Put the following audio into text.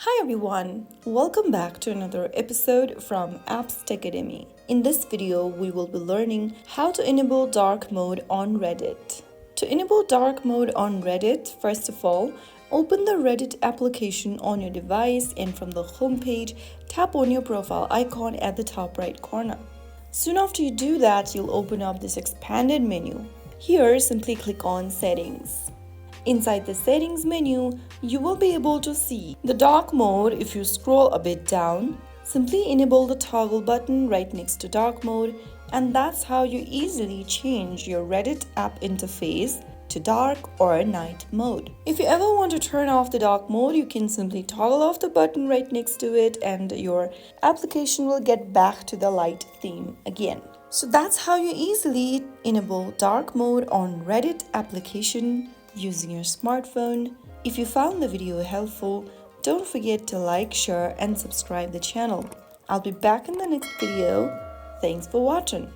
Hi everyone, welcome back to another episode from Apps Techademy. In this video, we will be learning how to enable dark mode on Reddit. To enable dark mode on Reddit, first of all, open the Reddit application on your device and from the home page, tap on your profile icon at the top right corner. Soon after you do that, you'll open up this expanded menu. Here, simply click on Settings. Inside the settings menu, you will be able to see the dark mode. If you scroll a bit down, simply enable the toggle button right next to dark mode, and that's how you easily change your Reddit app interface to dark or night mode. If you ever want to turn off the dark mode, you can simply toggle off the button right next to it and your application will get back to the light theme again. So that's how you easily enable dark mode on Reddit application using your smartphone. If you found the video helpful, don't forget to like, share and subscribe the channel. I'll be back in the next video. Thanks for watching.